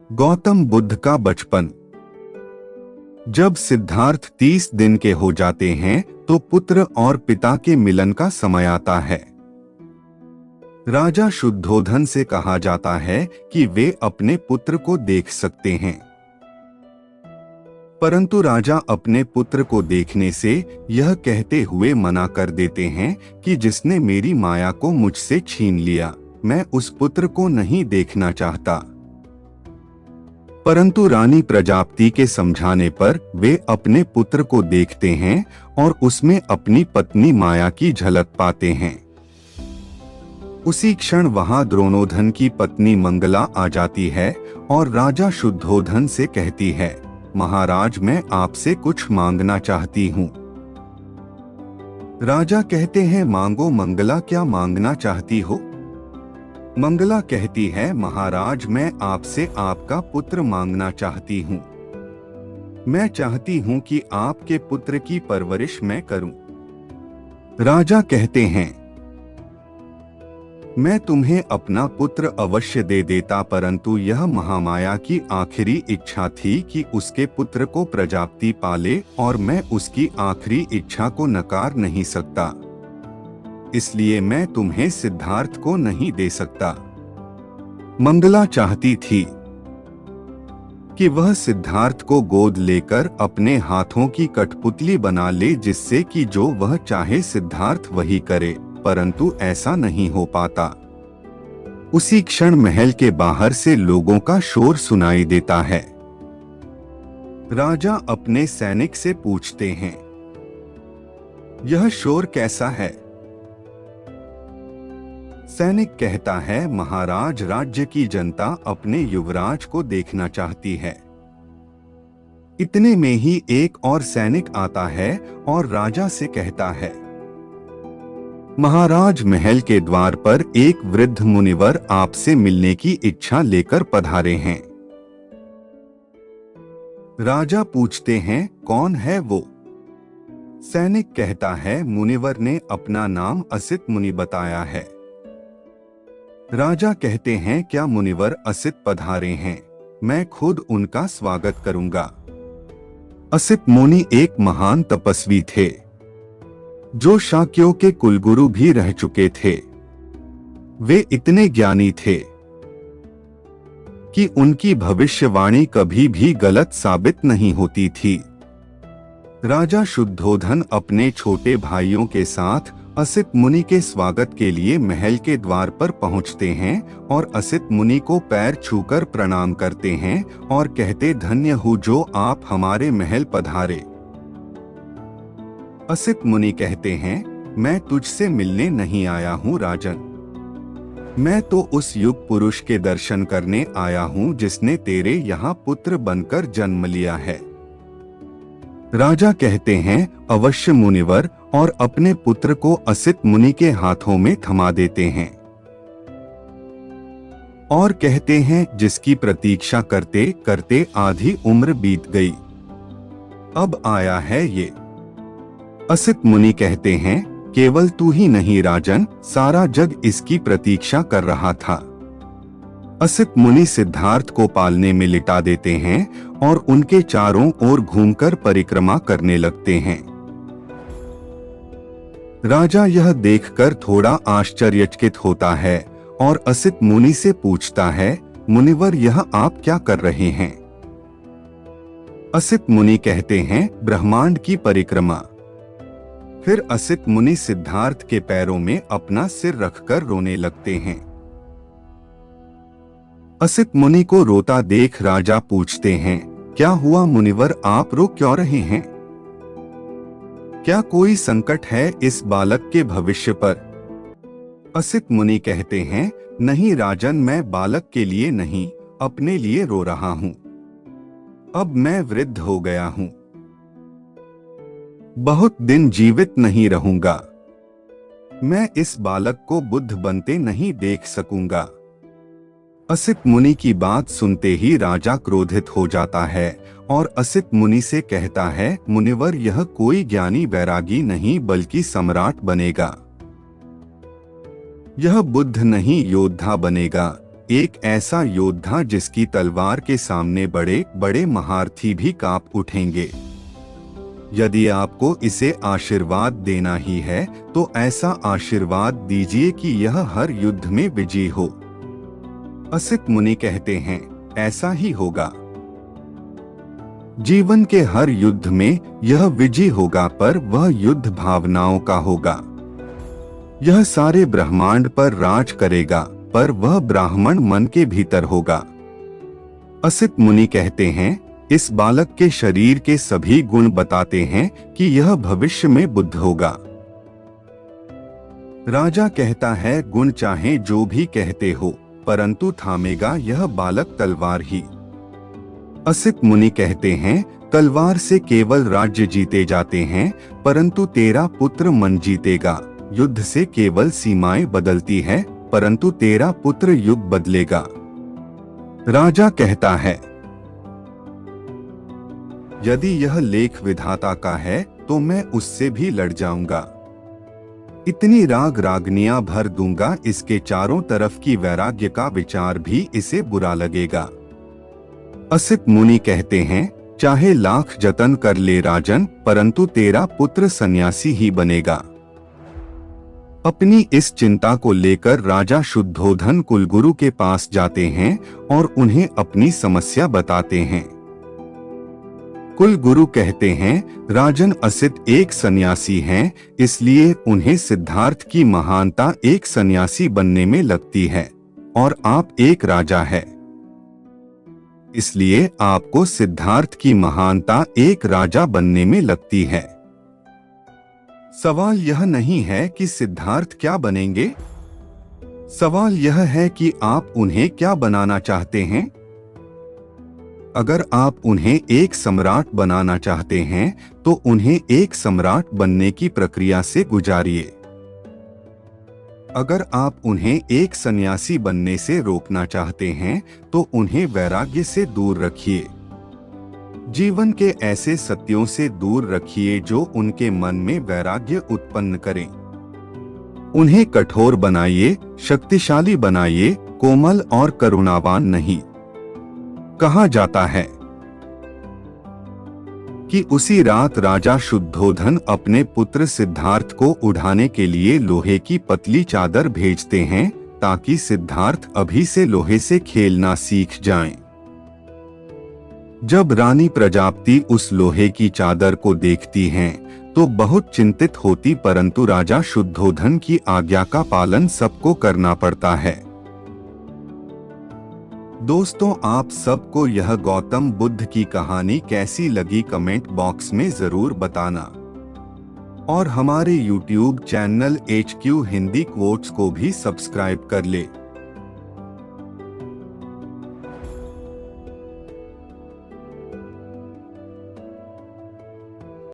गौतम बुद्ध का बचपन। जब सिद्धार्थ 30 दिन के हो जाते हैं तो पुत्र और पिता के मिलन का समय आता है। राजा शुद्धोधन से कहा जाता है कि वे अपने पुत्र को देख सकते हैं, परंतु राजा अपने पुत्र को देखने से यह कहते हुए मना कर देते हैं कि जिसने मेरी माया को मुझसे छीन लिया, मैं उस पुत्र को नहीं देखना चाहता। परंतु रानी प्रजापति के समझाने पर वे अपने पुत्र को देखते हैं और उसमें अपनी पत्नी माया की झलक पाते हैं। उसी क्षण वहां द्रोणोधन की पत्नी मंगला आ जाती है और राजा शुद्धोधन से कहती है, महाराज, मैं आपसे कुछ मांगना चाहती हूँ। राजा कहते हैं, मांगो मंगला, क्या मांगना चाहती हो? मंगला कहती है, महाराज, मैं आपसे आपका पुत्र मांगना चाहती हूँ। मैं चाहती हूँ कि आपके पुत्र की परवरिश मैं करूं। राजा कहते हैं, मैं तुम्हें अपना पुत्र अवश्य दे देता, परंतु यह महामाया की आखिरी इच्छा थी कि उसके पुत्र को प्रजापति पाले और मैं उसकी आखिरी इच्छा को नकार नहीं सकता, इसलिए मैं तुम्हें सिद्धार्थ को नहीं दे सकता। मंगला चाहती थी कि वह सिद्धार्थ को गोद लेकर अपने हाथों की कठपुतली बना ले, जिससे कि जो वह चाहे सिद्धार्थ वही करे, परंतु ऐसा नहीं हो पाता। उसी क्षण महल के बाहर से लोगों का शोर सुनाई देता है। राजा अपने सैनिक से पूछते हैं, यह शोर कैसा है? सैनिक कहता है, महाराज, राज्य की जनता अपने युवराज को देखना चाहती है। इतने में ही एक और सैनिक आता है और राजा से कहता है, महाराज, महल के द्वार पर एक वृद्ध मुनिवर आपसे मिलने की इच्छा लेकर पधारे हैं। राजा पूछते हैं, कौन है वो? सैनिक कहता है, मुनिवर ने अपना नाम असित मुनि बताया है। राजा कहते हैं, क्या मुनिवर असित पधारे हैं? मैं खुद उनका स्वागत करूंगा। असित मुनि एक महान तपस्वी थे, जो शाक्यों के कुलगुरु भी रह चुके थे। वे इतने ज्ञानी थे कि उनकी भविष्यवाणी कभी भी गलत साबित नहीं होती थी। राजा शुद्धोधन अपने छोटे भाइयों के साथ असित मुनि के स्वागत के लिए महल के द्वार पर पहुंचते हैं और असित मुनि को पैर छूकर प्रणाम करते हैं और कहते, धन्य हो जो आप हमारे महल पधारे। असित मुनि कहते हैं, मैं तुझसे मिलने नहीं आया हूँ राजन, मैं तो उस युग पुरुष के दर्शन करने आया हूँ जिसने तेरे यहाँ पुत्र बनकर जन्म लिया है। राजा कहते हैं, अवश्य मुनिवर, और अपने पुत्र को असित मुनि के हाथों में थमा देते हैं और कहते हैं, जिसकी प्रतीक्षा करते करते आधी उम्र बीत गई, अब आया है ये। असित मुनि कहते हैं, केवल तू ही नहीं राजन, सारा जग इसकी प्रतीक्षा कर रहा था। असित मुनि सिद्धार्थ को पालने में लिटा देते हैं और उनके चारों ओर घूमकर परिक्रमा करने लगते हैं। राजा यह देखकर थोड़ा आश्चर्यचकित होता है और असित मुनि से पूछता है, मुनिवर, यह आप क्या कर रहे हैं? असित मुनि कहते हैं, ब्रह्मांड की परिक्रमा। फिर असित मुनि सिद्धार्थ के पैरों में अपना सिर रखकर रोने लगते हैं। असित मुनि को रोता देख राजा पूछते हैं, क्या हुआ मुनिवर, आप रो क्यों रहे हैं? क्या कोई संकट है इस बालक के भविष्य पर? असित मुनि कहते हैं, नहीं राजन, मैं बालक के लिए नहीं, अपने लिए रो रहा हूँ। अब मैं वृद्ध हो गया हूँ, बहुत दिन जीवित नहीं रहूंगा। मैं इस बालक को बुद्ध बनते नहीं देख सकूंगा। असित मुनि की बात सुनते ही राजा क्रोधित हो जाता है और असित मुनि से कहता है, मुनिवर, यह कोई ज्ञानी वैरागी नहीं बल्कि सम्राट बनेगा। यह बुद्ध नहीं योद्धा बनेगा, एक ऐसा योद्धा जिसकी तलवार के सामने बड़े बड़े महारथी भी कांप उठेंगे। यदि आपको इसे आशीर्वाद देना ही है तो ऐसा आशीर्वाद दीजिए कि यह हर युद्ध में विजयी हो। असित मुनि कहते हैं, ऐसा ही होगा। जीवन के हर युद्ध में यह विजयी होगा, पर वह युद्ध भावनाओं का होगा। यह सारे ब्रह्मांड पर राज करेगा, पर वह ब्राह्मण मन के भीतर होगा। असित मुनि कहते हैं, इस बालक के शरीर के सभी गुण बताते हैं कि यह भविष्य में बुद्ध होगा। राजा कहता है, गुण चाहे जो भी कहते हो, परंतु थामेगा यह बालक तलवार ही। असित मुनि कहते हैं, तलवार से केवल राज्य जीते जाते हैं, परंतु तेरा पुत्र मन जीतेगा। युद्ध से केवल सीमाएं बदलती है, परंतु तेरा पुत्र युग बदलेगा। राजा कहता है, यदि यह लेख विधाता का है तो मैं उससे भी लड़ जाऊंगा। इतनी राग रागनियां भर दूंगा, इसके चारों तरफ की वैराग्य का विचार भी इसे बुरा लगेगा। असित मुनि कहते हैं, चाहे लाख जतन कर ले राजन, परंतु तेरा पुत्र सन्यासी ही बनेगा। अपनी इस चिंता को लेकर राजा शुद्धोधन कुलगुरु के पास जाते हैं और उन्हें अपनी समस्या बताते हैं। कुलगुरु कहते हैं, राजन, असित एक सन्यासी हैं, इसलिए उन्हें सिद्धार्थ की महानता एक सन्यासी बनने में लगती है, और आप एक राजा है, इसलिए आपको सिद्धार्थ की महानता एक राजा बनने में लगती है। सवाल यह नहीं है कि सिद्धार्थ क्या बनेंगे, सवाल यह है कि आप उन्हें क्या बनाना चाहते हैं। अगर आप उन्हें एक सम्राट बनाना चाहते हैं तो उन्हें एक सम्राट बनने की प्रक्रिया से गुजारिए। अगर आप उन्हें एक सन्यासी बनने से रोकना चाहते हैं तो उन्हें वैराग्य से दूर रखिए। जीवन के ऐसे सत्यों से दूर रखिए जो उनके मन में वैराग्य उत्पन्न करें। उन्हें कठोर बनाइए, शक्तिशाली बनाइए, कोमल और करुणावान नहीं। कहा जाता है कि उसी रात राजा शुद्धोधन अपने पुत्र सिद्धार्थ को उठाने के लिए लोहे की पतली चादर भेजते हैं ताकि सिद्धार्थ अभी से लोहे से खेलना सीख जाएं। जब रानी प्रजापति उस लोहे की चादर को देखती हैं तो बहुत चिंतित होती, परंतु राजा शुद्धोधन की आज्ञा का पालन सबको करना पड़ता है। दोस्तों, आप सबको यह गौतम बुद्ध की कहानी कैसी लगी कमेंट बॉक्स में जरूर बताना, और हमारे YouTube channel HQ Hindi quotes को भी सब्सक्राइब कर ले।